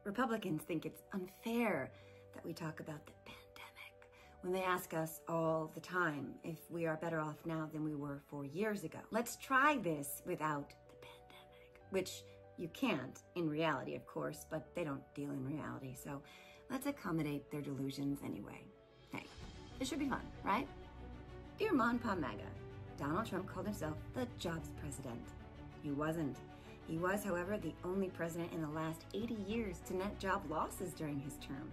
Republicans think it's unfair that we talk about the pandemic when they ask us all the time if we are better off now than we were 4 years ago. Let's try this without the pandemic, which you can't in reality, of course, but they don't deal in reality. So let's accommodate their delusions anyway. Hey, it should be fun, right? Dear Mon Pa MAGA, Donald Trump called himself the jobs president. He wasn't. He was, however, the only president in the last 80 years to net job losses during his term.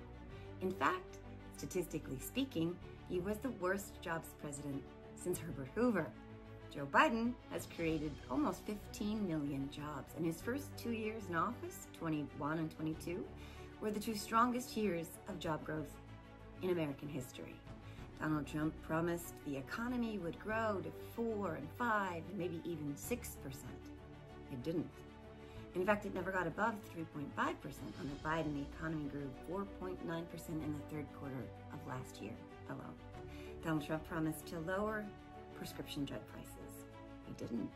In fact, statistically speaking, he was the worst jobs president since Herbert Hoover. Joe Biden has created almost 15 million jobs, and his first 2 years in office, 21 and 22, were the two strongest years of job growth in American history. Donald Trump promised the economy would grow to 4 and 5 and maybe even 6%. It didn't. In fact, it never got above 3.5%. Under Biden, the economy grew 4.9% in the third quarter of last year alone. Donald Trump promised to lower prescription drug prices. He didn't,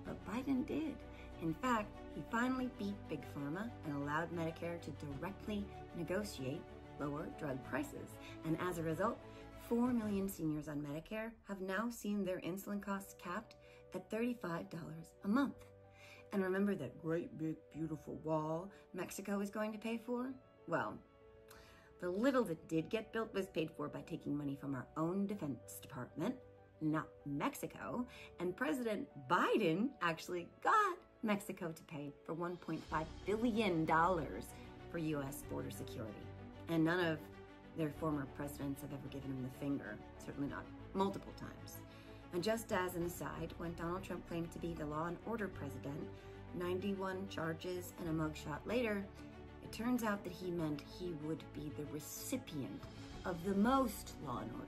but Biden did. In fact, he finally beat Big Pharma and allowed Medicare to directly negotiate lower drug prices. And as a result, 4 million seniors on Medicare have now seen their insulin costs capped at $35 a month. And remember that great big beautiful wall Mexico is going to pay for? Well, the little that did get built was paid for by taking money from our own Defense Department, not Mexico. And President Biden actually got Mexico to pay for $1.5 billion for U.S. border security. And none of their former presidents have ever given him the finger, certainly not multiple times. And just as an aside, when Donald Trump claimed to be the law and order president, 91 charges and a mugshot later, it turns out that he meant he would be the recipient of the most law and order.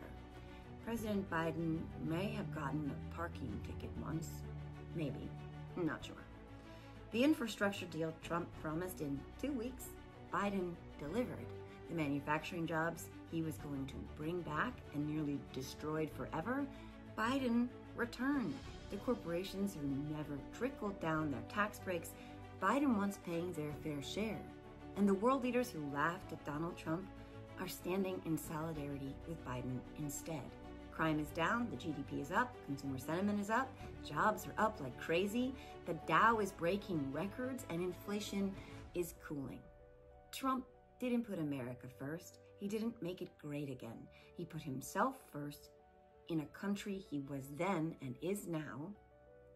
President Biden may have gotten a parking ticket once, maybe, I'm not sure. The infrastructure deal Trump promised in 2 weeks, Biden delivered. The manufacturing jobs he was going to bring back and nearly destroyed forever, Biden returned. The corporations who never trickled down their tax breaks, Biden wants paying their fair share. And the world leaders who laughed at Donald Trump are standing in solidarity with Biden instead. Crime is down, the GDP is up, consumer sentiment is up, jobs are up like crazy, the Dow is breaking records, and inflation is cooling. Trump didn't put America first. He didn't make it great again. He put himself first in a country he was then and is now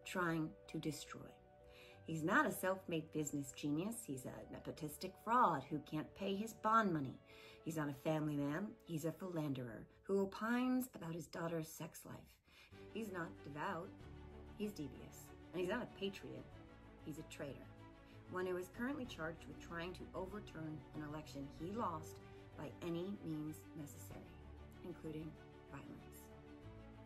trying to destroy. He's not a self-made business genius. He's a nepotistic fraud who can't pay his bond money. He's not a family man. He's a philanderer who opines about his daughter's sex life. He's not devout. He's devious. And he's not a patriot. He's a traitor. One who is currently charged with trying to overturn an election he lost by any means necessary, including violence.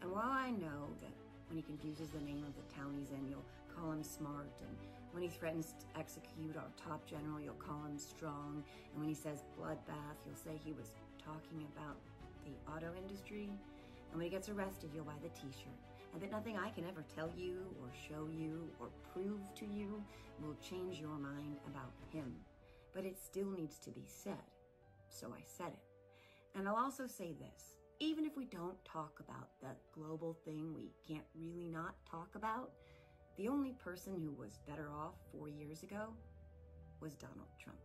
And while I know that when he confuses the name of the town he's in, you'll call him smart, and when he threatens to execute our top general, you'll call him strong, and when he says bloodbath, you'll say he was talking about the auto industry, and when he gets arrested, you'll buy the t-shirt. And that nothing I can ever tell you or show you or prove to you will change your mind about him. But it still needs to be said, so I said it. And I'll also say this. Even if we don't talk about the global thing we can't really not talk about, the only person who was better off 4 years ago was Donald Trump.